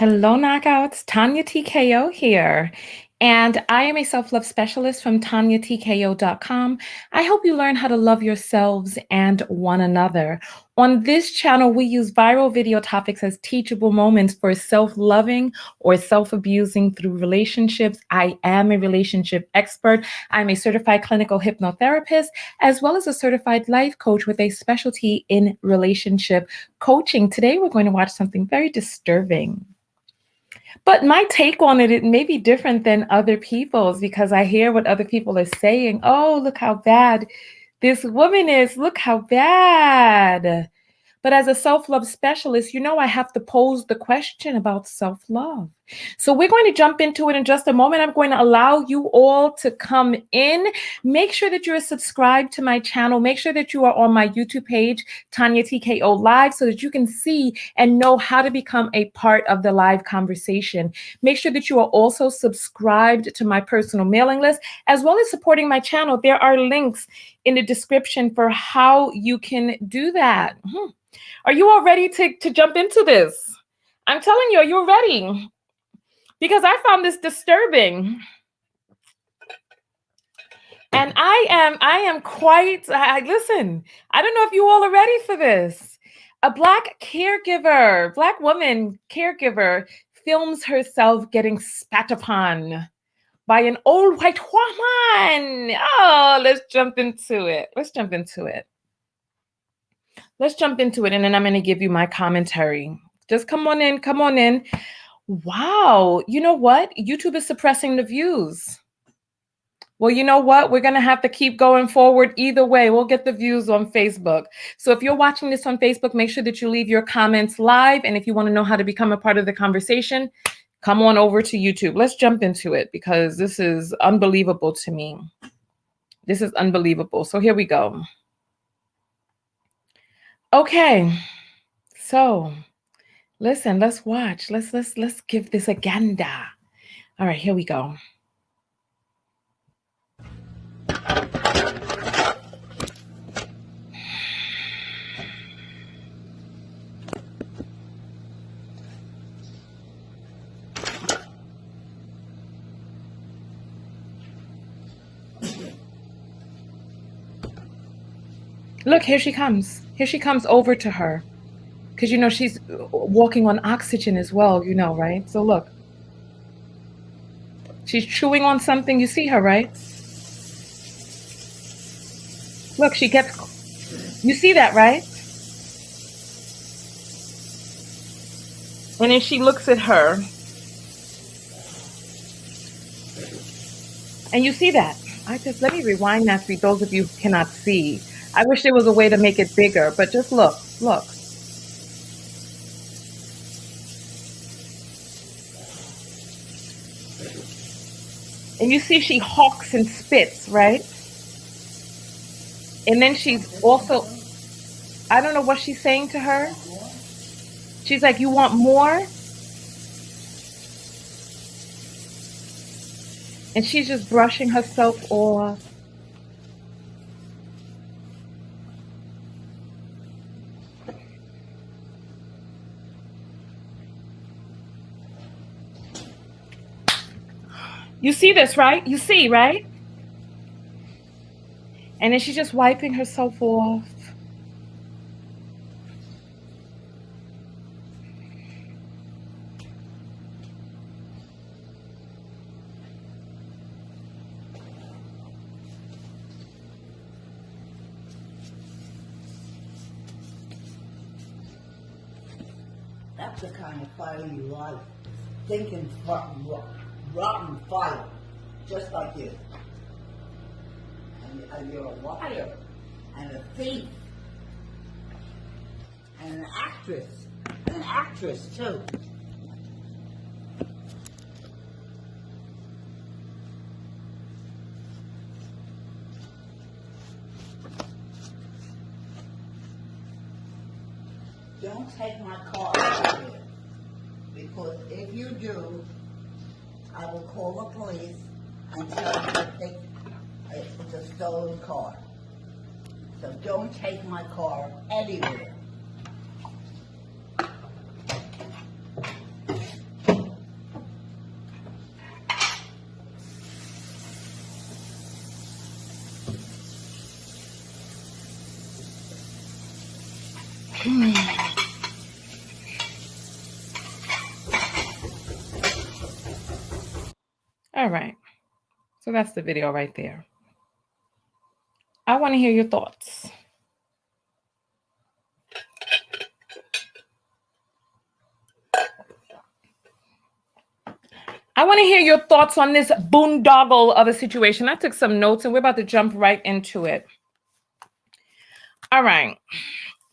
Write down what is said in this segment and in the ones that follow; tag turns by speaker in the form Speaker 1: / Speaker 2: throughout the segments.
Speaker 1: Hello, Knockouts. Tanya TKO here. And I am a self-love specialist from TanyaTKO.com. I help you learn how to love yourselves and one another. On this channel, we use viral video topics as teachable moments for self-loving or self-abusing through relationships. I am a relationship expert. I'm a certified clinical hypnotherapist, as well as a certified life coach with a specialty in relationship coaching. Today, we're going to watch something very disturbing. But my take on it may be different than other people's because I hear what other people are saying. Oh, look how bad this woman is. Look how bad. But as a self-love specialist, I have to pose the question about self-love. So we're going to jump into it in just a moment. I'm going to allow you all to come in. Make sure that you're subscribed to my channel. Make sure that you are on my YouTube page, Tanya TKO Live, so that you can see and know how to become a part of the live conversation. Make sure that you are also subscribed to my personal mailing list, as well as supporting my channel. There are links in the description for how you can do that. Are you all ready to jump into this? I'm telling you, are you ready? Because I found this disturbing. And I am quite, listen, I don't know if you all are ready for this. A Black woman caregiver films herself getting spat upon by an old white woman. Oh, let's jump into it. And then I'm going to give you my commentary. Just come on in. Wow. You know what? YouTube is suppressing the views. Well, you know what? We're going to have to keep going forward either way. We'll get the views on Facebook. So if you're watching this on Facebook, make sure that you leave your comments live. And if you want to know how to become a part of the conversation, come on over to YouTube. Let's jump into it because this is unbelievable to me. This is unbelievable. So here we go. Okay. So listen, let's watch. Let's give this a gander. All right, here we go. Look, here she comes. Here she comes over to her. Because, she's walking on oxygen as well, right? So look. She's chewing on something. You see her, right? Look, you see that, right? And then she looks at her. And you see that. Let me rewind that for those of you who cannot see. I wish there was a way to make it bigger, but just look. And you see she hawks and spits, right? And then she's also, I don't know what she's saying to her. She's like, you want more? And she's just brushing herself off. You see this, right? You see, right? And then she's just wiping herself off.
Speaker 2: That's the kind of fire you like. Thinking rotten fire, just like you. And you're a liar, and a thief, and an actress too. Don't take my car out here, because if you do, I will call the police and tell them that it's a stolen car. So don't take my car anywhere.
Speaker 1: All right. So that's the video right there. I want to hear your thoughts. I want to hear your thoughts on this boondoggle of a situation. I took some notes and we're about to jump right into it. All right.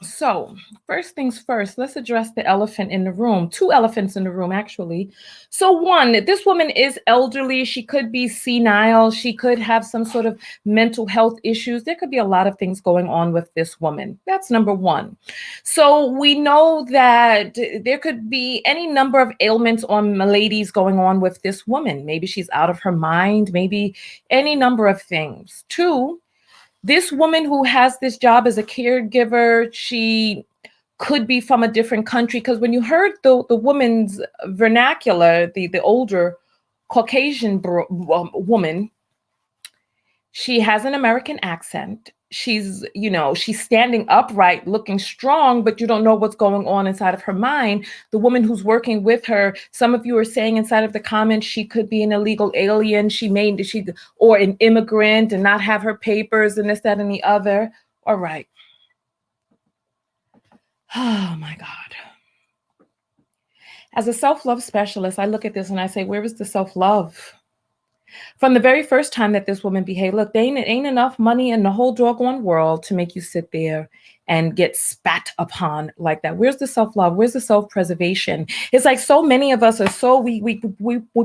Speaker 1: So, first things first, let's address the elephant in the room. Two elephants in the room, actually. So, one, this woman is elderly. She could be senile. She could have some sort of mental health issues. There could be a lot of things going on with this woman. That's number one. So, we know that there could be any number of ailments on ladies going on with this woman. Maybe she's out of her mind, maybe any number of things. Two, this woman who has this job as a caregiver, she could be from a different country, because when you heard the woman's vernacular, the older Caucasian woman, she has an American accent. She's, she's standing upright, looking strong, but you don't know what's going on inside of her mind. The woman who's working with her, some of you are saying inside of the comments, she could be an illegal alien. Or an immigrant and not have her papers and this, that, and the other. All right. Oh my God. As a self-love specialist, I look at this and I say, where is the self-love? From the very first time that this woman behaved, look, there ain't enough money in the whole doggone world to make you sit there and get spat upon like that. Where's the self-love? Where's the self-preservation? It's like so many of us are we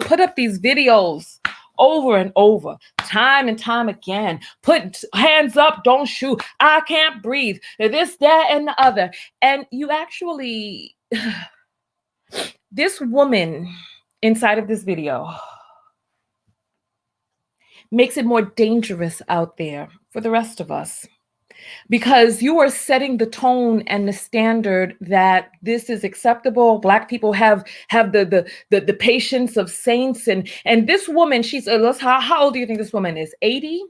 Speaker 1: put up these videos over and over, time and time again. Put hands up, don't shoot. I can't breathe. This, that, and the other. And you actually, this woman inside of this video makes it more dangerous out there for the rest of us, because you are setting the tone and the standard that this is acceptable. Black people have the patience of saints, and this woman, she's how old do you think this woman is? 80?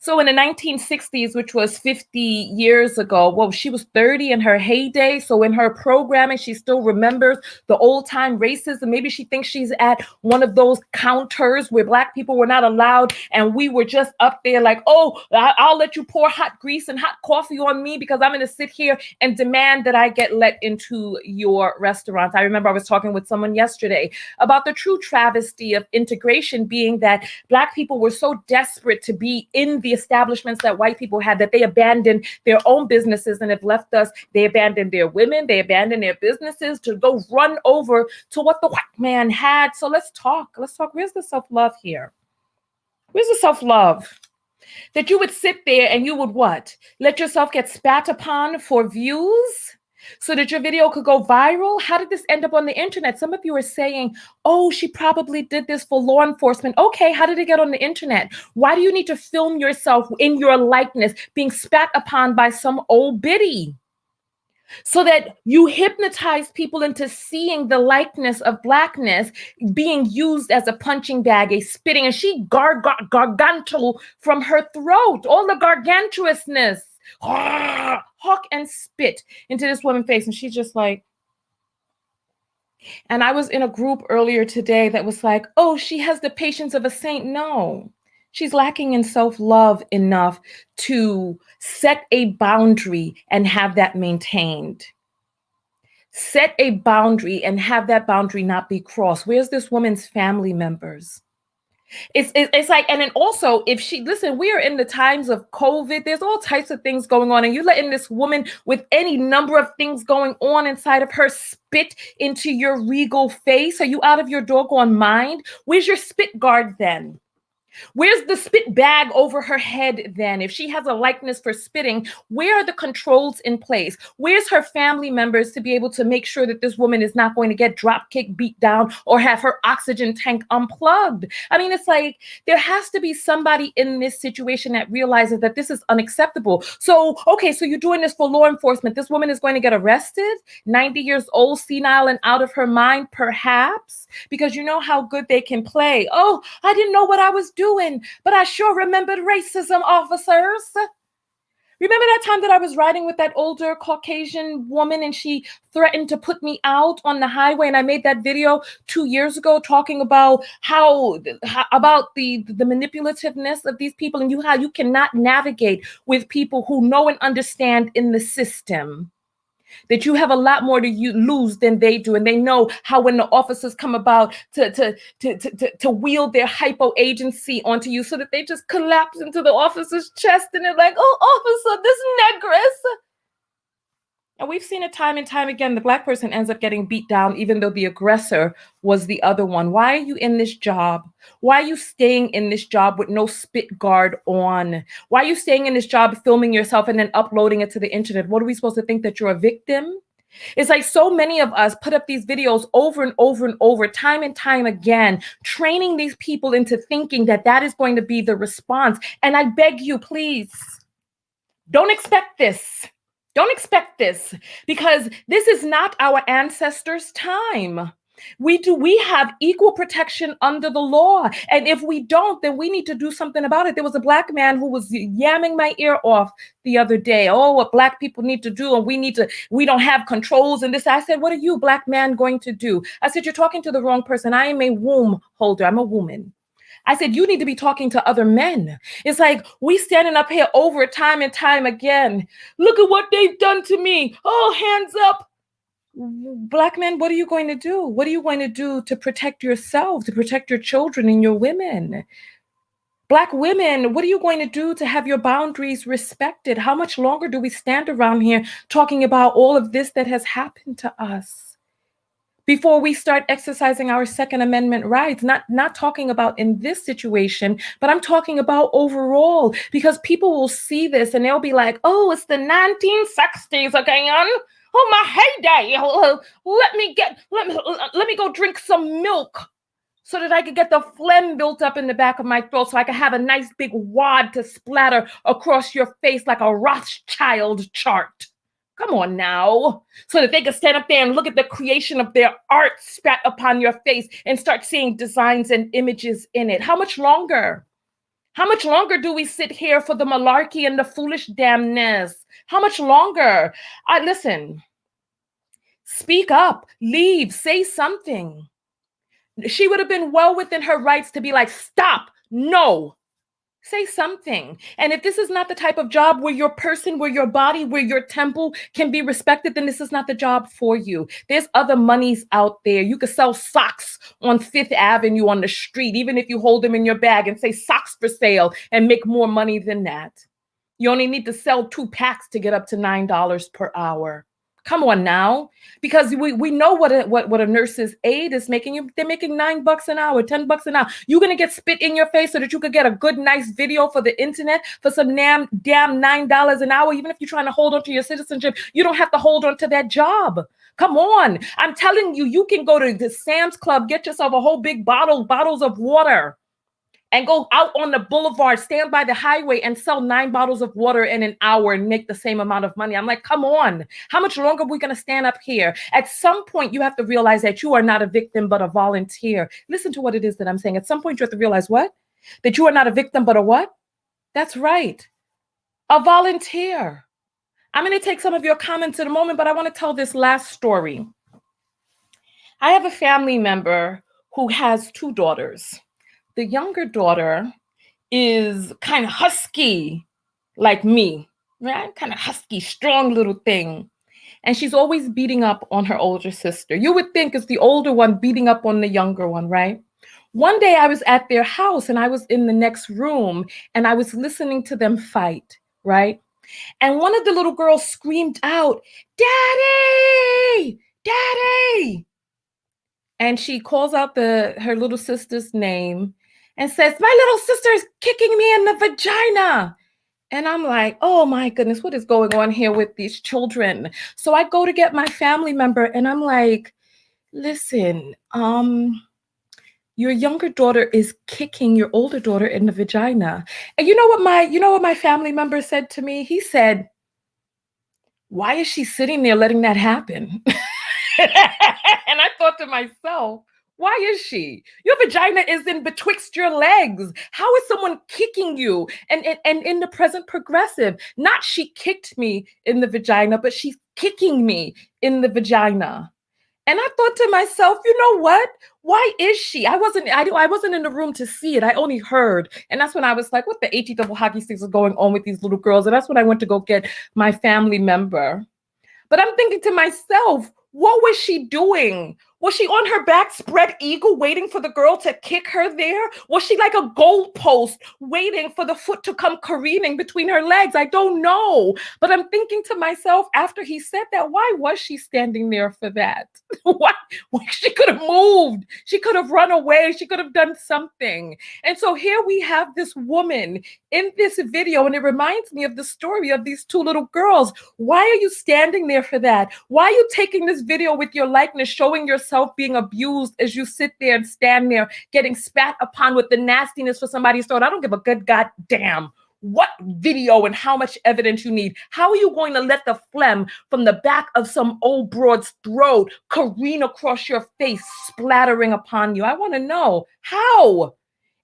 Speaker 1: So in the 1960s, which was 50 years ago, well, she was 30 in her heyday. So in her programming, she still remembers the old time racism. Maybe she thinks she's at one of those counters where Black people were not allowed. And we were just up there like, oh, I'll let you pour hot grease and hot coffee on me because I'm going to sit here and demand that I get let into your restaurant. I remember I was talking with someone yesterday about the true travesty of integration being that Black people were so desperate to be in the establishments that white people had that they abandoned their own businesses and have left us. They abandoned their women, they abandoned their businesses to go run over to what the white man had. So let's talk. Where's the self-love here? Where's the self-love? That you would sit there and you would what? Let yourself get spat upon for views so that your video could go viral? How did this end up on the internet? Some of you are saying, oh, she probably did this for law enforcement. Okay, how did it get on the internet? Why do you need to film yourself in your likeness being spat upon by some old biddy? So that you hypnotize people into seeing the likeness of Blackness being used as a punching bag, a spitting, and she gargantual from her throat, all the gargantuousness, hawk and spit into this woman's face. And she's just like, and I was in a group earlier today that was like, oh, she has the patience of a saint. No. She's lacking in self-love enough to set a boundary and have that maintained. Set a boundary and have that boundary not be crossed. Where's this woman's family members? It's like, and then also, if she, listen, we are in the times of COVID. There's all types of things going on, and you're letting this woman with any number of things going on inside of her spit into your regal face. Are you out of your doggone mind? Where's your spit guard then? Where's the spit bag over her head then? If she has a likeness for spitting, where are the controls in place? Where's her family members to be able to make sure that this woman is not going to get drop kicked, beat down, or have her oxygen tank unplugged? I mean, it's like there has to be somebody in this situation that realizes that this is unacceptable. So, okay, so you're doing this for law enforcement. This woman is going to get arrested, 90 years old, senile and out of her mind, perhaps, because you know how good they can play. Oh, I didn't know what I was doing, but I sure remembered racism, officers. Remember that time that I was riding with that older Caucasian woman and she threatened to put me out on the highway, and I made that video 2 years ago talking about how about the manipulativeness of these people, and how you cannot navigate with people who know and understand in the system that you have a lot more to lose than they do. And they know how when the officers come about to wield their hypo agency onto you so that they just collapse into the officer's chest and they're like, oh, officer, this negress. And we've seen it time and time again. The Black person ends up getting beat down, even though the aggressor was the other one. Why are you in this job? Why are you staying in this job with no spit guard on? Why are you staying in this job filming yourself and then uploading it to the internet? What are we supposed to think, that you're a victim? It's like so many of us put up these videos over and over and over, time and time again, training these people into thinking that that is going to be the response. And I beg you, please, don't expect this. Don't expect this, because this is not our ancestors' time. We have equal protection under the law. And if we don't, then we need to do something about it. There was a Black man who was yamming my ear off the other day. Oh, what Black people need to do. And we don't have controls and this. I said, what are you, Black man, going to do? I said, you're talking to the wrong person. I am a womb holder. I'm a woman. I said, you need to be talking to other men. It's like we standing up here over time and time again. Look at what they've done to me. Oh, hands up. Black men, what are you going to do? What are you going to do to protect yourself, to protect your children and your women? Black women, what are you going to do to have your boundaries respected? How much longer do we stand around here talking about all of this that has happened to us before we start exercising our Second Amendment rights? Not talking about in this situation, but I'm talking about overall, because people will see this and they'll be like, oh, it's the 1960s again. Oh, my heyday. Let me go drink some milk so that I could get the phlegm built up in the back of my throat so I could have a nice big wad to splatter across your face like a Rothschild chart. Come on now. So that they can stand up there and look at the creation of their art spat upon your face and start seeing designs and images in it. How much longer? How much longer do we sit here for the malarkey and the foolish damnness? How much longer? Listen, speak up, leave, say something. She would have been well within her rights to be like, stop, no. Say something. And if this is not the type of job where your person, where your body, where your temple can be respected, then this is not the job for you. There's other monies out there. You could sell socks on Fifth Avenue on the street, even if you hold them in your bag and say socks for sale and make more money than that. You only need to sell 2 packs to get up to $9 per hour. Come on now, because we know what a nurse's aide is making. They're making $9 an hour, $10 an hour. You're gonna get spit in your face so that you could get a good, nice video for the internet for some damn $9 an hour. Even if you're trying to hold on to your citizenship, you don't have to hold on to that job. Come on, I'm telling you, you can go to the Sam's Club, get yourself a whole big bottles of water, and go out on the boulevard, stand by the highway and sell 9 bottles of water in an hour and make the same amount of money. I'm like, come on. How much longer are we going to stand up here? At some point, you have to realize that you are not a victim, but a volunteer. Listen to what it is that I'm saying. At some point, you have to realize what? That you are not a victim, but a what? That's right. A volunteer. I'm going to take some of your comments in a moment, but I want to tell this last story. I have a family member who has 2 daughters. The younger daughter is kind of husky like me, right? Kind of husky, strong little thing. And she's always beating up on her older sister. You would think it's the older one beating up on the younger one, right? One day I was at their house and I was in the next room and I was listening to them fight, right? And one of the little girls screamed out, "Daddy! Daddy!" And she calls out her little sister's name and says, "My little sister is kicking me in the vagina." And I'm like, oh my goodness, what is going on here with these children? So I go to get my family member and I'm like, listen, your younger daughter is kicking your older daughter in the vagina. And you know what my family member said to me? He said, why is she sitting there letting that happen? And I thought to myself, Why is she? Your vagina is in betwixt your legs. How is someone kicking you? And in the present progressive, not she kicked me in the vagina, but she's kicking me in the vagina. And I thought to myself, you know what? Why is she? I wasn't in the room to see it. I only heard. And that's when I was like, what the HE double hockey sticks is going on with these little girls? And that's when I went to go get my family member. But I'm thinking to myself, what was she doing? Was she on her back, spread eagle, waiting for the girl to kick her there? Was she like a goalpost, waiting for the foot to come careening between her legs? I don't know. But I'm thinking to myself, after he said that, why was she standing there for that? Why? She could have moved. She could have run away. She could have done something. And so here we have this woman in this video, and it reminds me of the story of these two little girls. Why are you standing there for that? Why are you taking this video with your likeness, showing yourself being abused as you sit there and stand there getting spat upon with the nastiness for somebody's throat? I don't give a good goddamn what video and how much evidence you need. How are you going to let the phlegm from the back of some old broad's throat careen across your face, splattering upon you? I want to know how.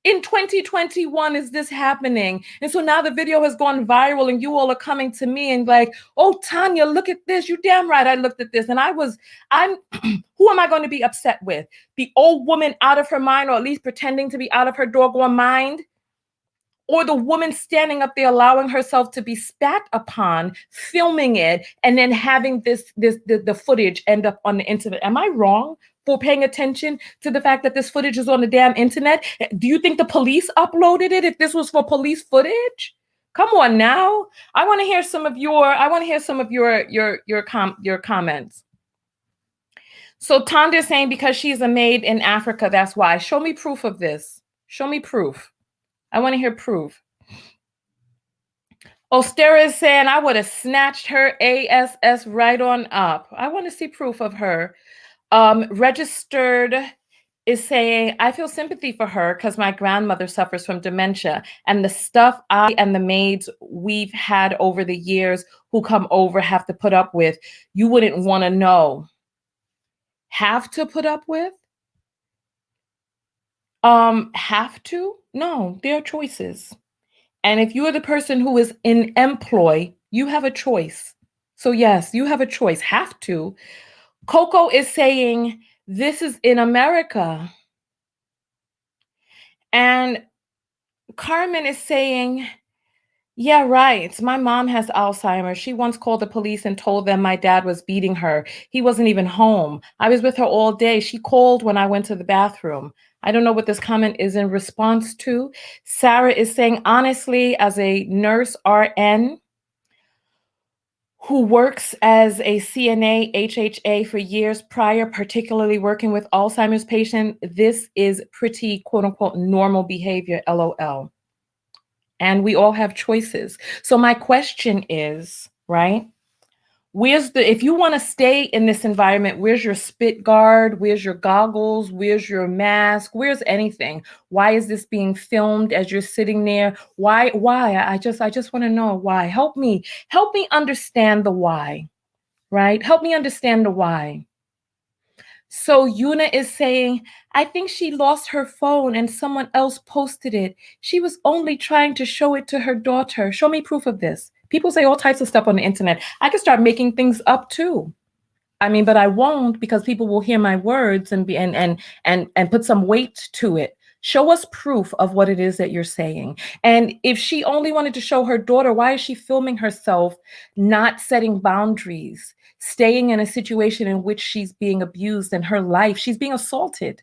Speaker 1: In 2021 is this happening? And so now the video has gone viral and you all are coming to me and like, oh, Tanya, look at this. You damn right I looked at this. And I'm who am I going to be upset with? The old woman out of her mind, or at least pretending to be out of her doggone mind? Or the woman standing up there allowing herself to be spat upon, filming it, and then having the footage end up on the internet? Am I wrong for paying attention to the fact that this footage is on the damn internet? Do you think the police uploaded it if this was for police footage? Come on now. I want to hear some of your comments. So Tonda is saying because she's a maid in Africa, that's why. Show me proof of this. Show me proof. I want to hear proof. Ostera is saying I would have snatched her ASS right on up. I want to see proof of her. Registered is saying, I feel sympathy for her because my grandmother suffers from dementia, and the stuff I and the maids we've had over the years who come over have to put up with, you wouldn't want to know. Have to put up with? Have to? No, there are choices. And if you are the person who is in employ, you have a choice. So yes, you have a choice. Have to. Coco is saying, this is in America. And Carmen is saying, yeah, right. My mom has Alzheimer's. She once called the police and told them my dad was beating her. He wasn't even home. I was with her all day. She called when I went to the bathroom. I don't know what this comment is in response to. Sarah is saying, honestly, as a nurse RN who works as a CNA, HHA for years prior, particularly working with Alzheimer's patients, this is pretty quote unquote normal behavior, LOL. And we all have choices. So my question is, right? If you want to stay in this environment, where's your spit guard? Where's your goggles? Where's your mask? Where's anything? Why is this being filmed as you're sitting there? Why? I just want to know why. Help me understand the why, right? Help me understand the why. So Yuna is saying, I think she lost her phone and someone else posted it. She was only trying to show it to her daughter. Show me proof of this. People say all types of stuff on the internet. I can start making things up too. I mean, but I won't, because people will hear my words and put some weight to it. Show us proof of what it is that you're saying. And if she only wanted to show her daughter, why is she filming herself not setting boundaries, staying in a situation in which she's being abused and her life, she's being assaulted,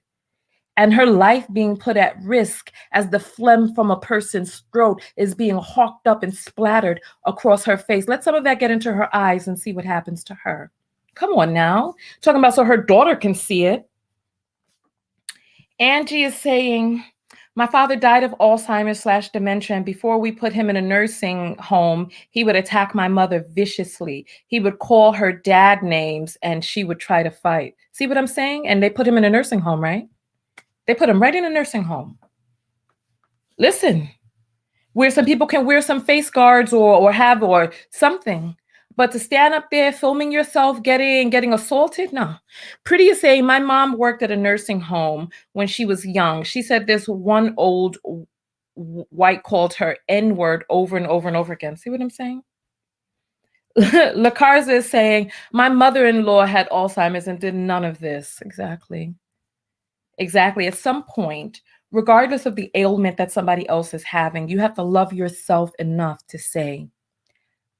Speaker 1: and her life being put at risk as the phlegm from a person's throat is being hawked up and splattered across her face? Let some of that get into her eyes and see what happens to her. Come on now. Talking about so her daughter can see it. Angie is saying, my father died of Alzheimer's/dementia, and before we put him in a nursing home, he would attack my mother viciously. He would call her dad names and she would try to fight. See what I'm saying? And they put him in a nursing home, right? They put him right in a nursing home. Listen, where some people can wear some face guards or something. But to stand up there filming yourself getting assaulted, no. Pretty is saying my mom worked at a nursing home when she was young. She said this one old white called her N-word over and over and over again. See what I'm saying? Lacarza is saying, my mother-in-law had Alzheimer's and did none of this. Exactly. Exactly. At some point, regardless of the ailment that somebody else is having, you have to love yourself enough to say,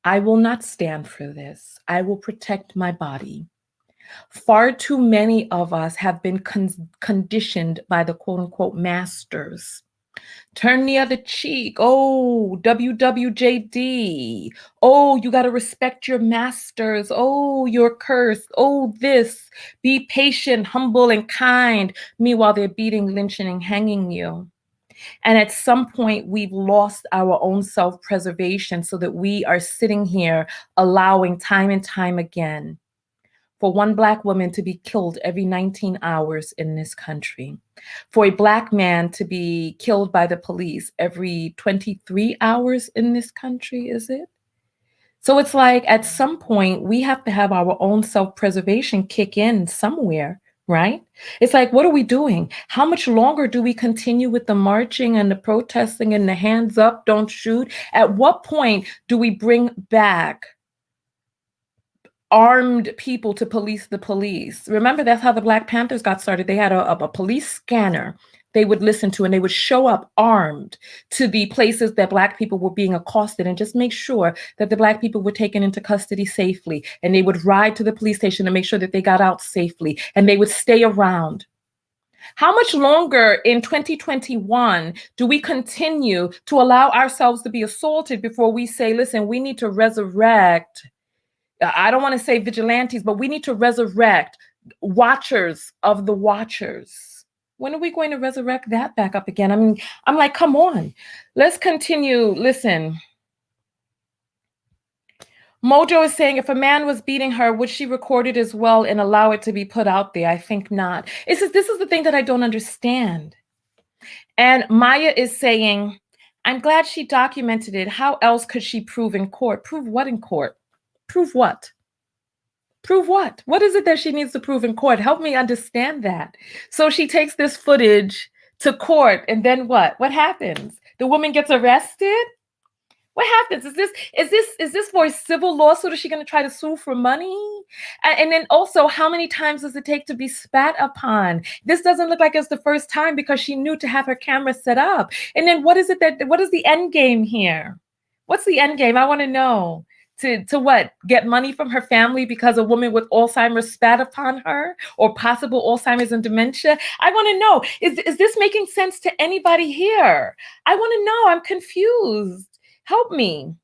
Speaker 1: I will not stand for this. I will protect my body. Far too many of us have been conditioned by the quote unquote masters. Turn the other cheek. Oh, WWJD. Oh, you got to respect your masters. Oh, you're cursed. Oh, this. Be patient, humble, and kind. Meanwhile, they're beating, lynching, and hanging you. And at some point, we've lost our own self-preservation so that we are sitting here allowing time and time again for one Black woman to be killed every 19 hours in this country, for a Black man to be killed by the police every 23 hours in this country, is it? So it's like at some point, we have to have our own self-preservation kick in somewhere, right? It's like, what are we doing? How much longer do we continue with the marching and the protesting and the hands up, don't shoot? At what point do we bring back armed people to police the police? Remember, that's how the Black Panthers got started. They had a police scanner they would listen to, and they would show up armed to the places that Black people were being accosted and just make sure that the Black people were taken into custody safely. And they would ride to the police station to make sure that they got out safely, and they would stay around. How much longer in 2021 do we continue to allow ourselves to be assaulted before we say, listen, we need to resurrect, I don't want to say vigilantes, but we need to resurrect watchers of the watchers? When are we going to resurrect that back up again? I mean, I'm like, come on, let's continue. Listen, Mojo is saying, if a man was beating her, would she record it as well and allow it to be put out there? I think not. This is the thing that I don't understand. And Maya is saying, I'm glad she documented it. How else could she prove in court? Prove what in court? Prove what? Prove what? What is it that she needs to prove in court? Help me understand that. So she takes this footage to court, and then what? What happens? The woman gets arrested? What happens? Is this for a civil lawsuit? Is she going to try to sue for money? And then also, how many times does it take to be spat upon? This doesn't look like it's the first time because she knew to have her camera set up. And then what is the end game here? What's the end game? I want to know. To what? Get money from her family because a woman with Alzheimer's spat upon her, or possible Alzheimer's and dementia? I want to know, is this making sense to anybody here? I want to know. I'm confused. Help me.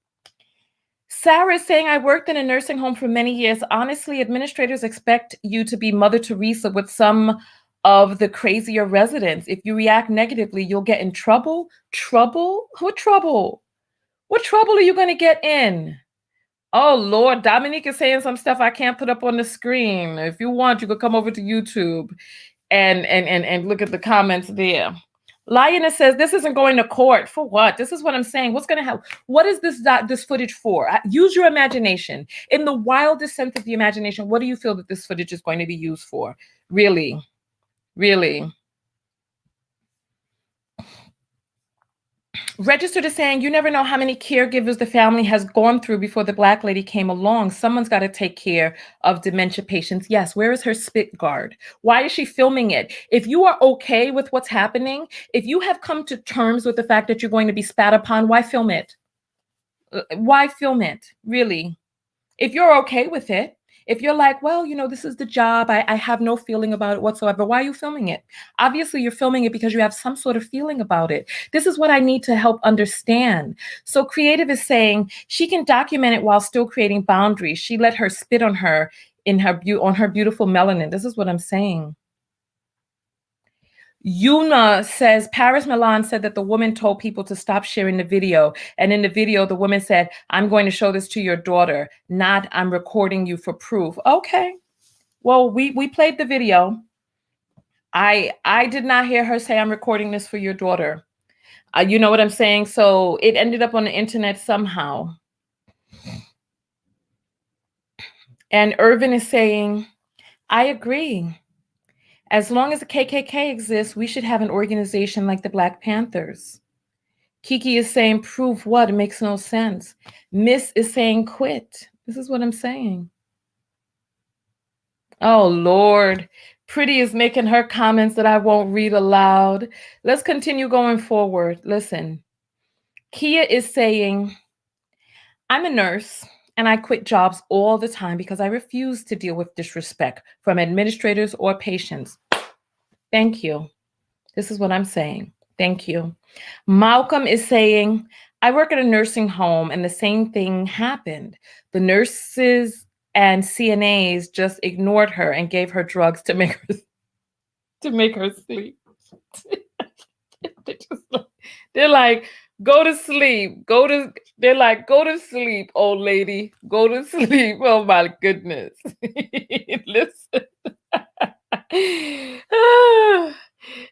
Speaker 1: Sarah is saying, I worked in a nursing home for many years. Honestly, administrators expect you to be Mother Teresa with some of the crazier residents. If you react negatively, you'll get in trouble. Trouble? What trouble? What trouble are you going to get in? Oh, Lord, Dominique is saying some stuff I can't put up on the screen. If you want, you could come over to YouTube and look at the comments there. Lioness says, this isn't going to court. For what? This is what I'm saying. What's going to help? What is this footage for? Use your imagination. In the wildest sense of the imagination, what do you feel that this footage is going to be used for? Really? Really? Registered is saying, you never know how many caregivers the family has gone through before the Black lady came along. Someone's got to take care of dementia patients. Yes, where is her spit guard? Why is she filming it? If you are okay with what's happening, if you have come to terms with the fact that you're going to be spat upon, why film it? Why film it? Really? If you're okay with it, if you're like, well, this is the job, I have no feeling about it whatsoever, why are you filming it? Obviously, you're filming it because you have some sort of feeling about it. This is what I need to help understand. So Creative is saying she can document it while still creating boundaries. She let her spit on her on her beautiful melanin. This is what I'm saying. Yuna says, Paris Milan said that the woman told people to stop sharing the video. And in the video, the woman said, I'm going to show this to your daughter, not I'm recording you for proof. Okay. Well, we played the video. I did not hear her say, I'm recording this for your daughter. You know what I'm saying? So it ended up on the internet somehow. And Irvin is saying, I agree. As long as the KKK exists, we should have an organization like the Black Panthers. Kiki is saying, prove what? It makes no sense. Miss is saying, quit. This is what I'm saying. Oh, Lord. Pretty is making her comments that I won't read aloud. Let's continue going forward. Listen. Kia is saying, I'm a nurse and I quit jobs all the time because I refuse to deal with disrespect from administrators or patients. Thank you. This is what I'm saying. Thank you. Malcolm is saying, I work at a nursing home and the same thing happened. The nurses and CNAs just ignored her and gave her drugs to make her sleep. They're like, go to sleep. They're like, go to sleep, old lady. Go to sleep. Oh my goodness. Listen.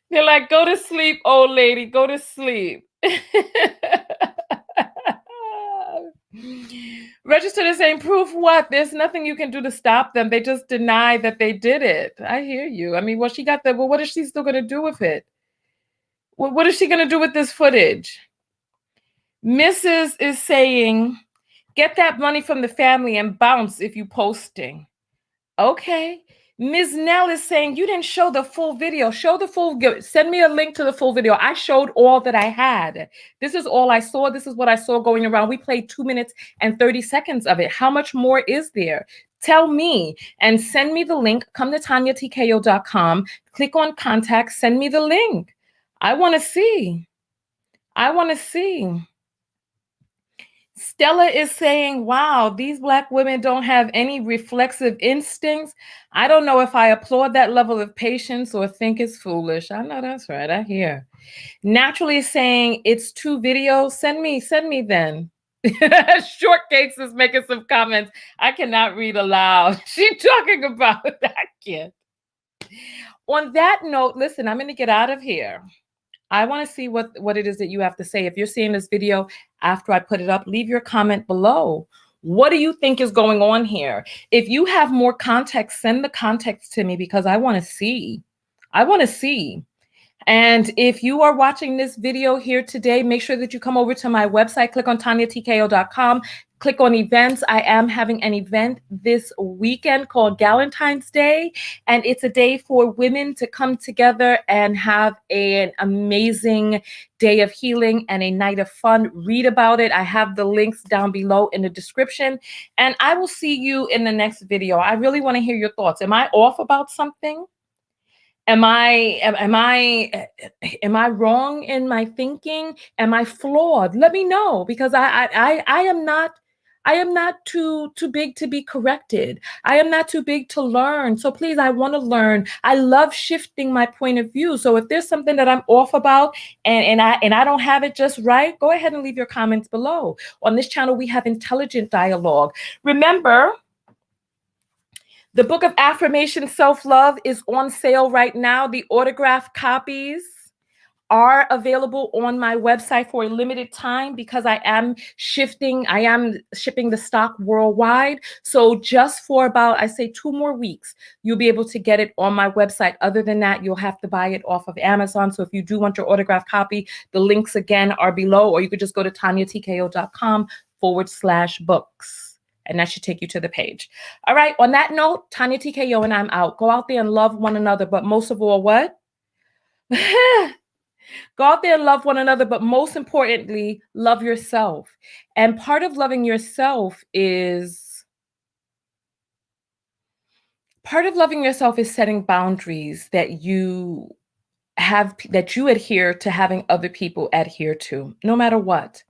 Speaker 1: They're like, go to sleep, old lady, go to sleep. Registered as saying, proof what? There's nothing you can do to stop them. They just deny that they did it. I hear you. I mean, well, she got that. Well, what is she still going to do with it? What is she going to do with this footage? Mrs. is saying, get that money from the family and bounce if you posting. Okay. Ms. Nell is saying, you didn't show the full video. Show the full, send me a link to the full video. I showed all that I had. This is all I saw. This is what I saw going around. We played 2 minutes and 30 seconds of it. How much more is there? Tell me and send me the link. Come to TanyaTKO.com, click on contact, send me the link. I want to see. I want to see. Stella is saying, wow, these Black women don't have any reflexive instincts. I don't know if I applaud that level of patience or think it's foolish. I know that's right. I hear. Naturally is saying, it's 2 videos. Send me then. Shortcakes is making some comments. I cannot read aloud. She's talking about that kid. On that note, listen, I'm going to get out of here. I want to see what it is that you have to say. If you're seeing this video after I put it up, leave your comment below. What do you think is going on here? If you have more context, send the context to me because I want to see. I want to see. And if you are watching this video here today, make sure that you come over to my website, click on TanyaTKO.com, click on events. I am having an event this weekend called Galentine's Day, and it's a day for women to come together and have an amazing day of healing and a night of fun. Read about it. I have the links down below in the description, and I will see you in the next video. I really want to hear your thoughts. Am I off about something? Am I wrong in my thinking? Am I flawed? Let me know because I am not too big to be corrected. I am not too big to learn. So please, I want to learn. I love shifting my point of view. So if there's something that I'm off about and I don't have it just right, go ahead and leave your comments below. On this channel, we have intelligent dialogue. Remember, the book of affirmation self-love is on sale right now. The autographed copies are available on my website for a limited time because I am shipping the stock worldwide. So just for about, I say 2 more weeks, you'll be able to get it on my website. Other than that, you'll have to buy it off of Amazon. So if you do want your autographed copy, the links again are below, or you could just go to TanyaTKO.com/books. And that should take you to the page. All right. On that note, Tanya TKO and I'm out. Go out there and love one another. But most of all, what? Go out there and love one another. But most importantly, love yourself. And part of loving yourself is setting boundaries that you adhere to having other people adhere to, no matter what.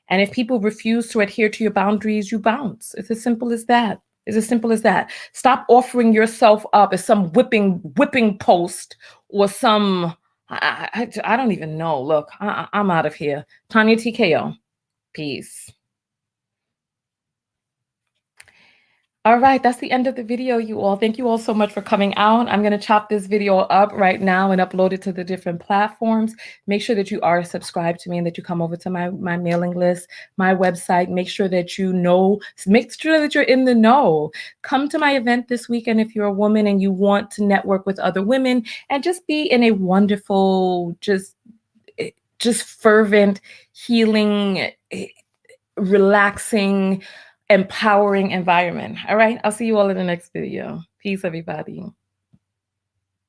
Speaker 1: And if people refuse to adhere to your boundaries, you bounce. It's as simple as that. It's as simple as that. Stop offering yourself up as some whipping post or some, I don't even know. Look, I'm out of here. Tanya TKO. Peace. All right, that's the end of the video, you all. Thank you all so much for coming out. I'm going to chop this video up right now and upload it to the different platforms. Make sure that you are subscribed to me and that you come over to my mailing list, my website. Make sure that you know, make sure that you're in the know. Come to my event this weekend if you're a woman and you want to network with other women and just be in a wonderful, just fervent, healing, relaxing, empowering environment. All right. I'll see you all in the next video. Peace, everybody.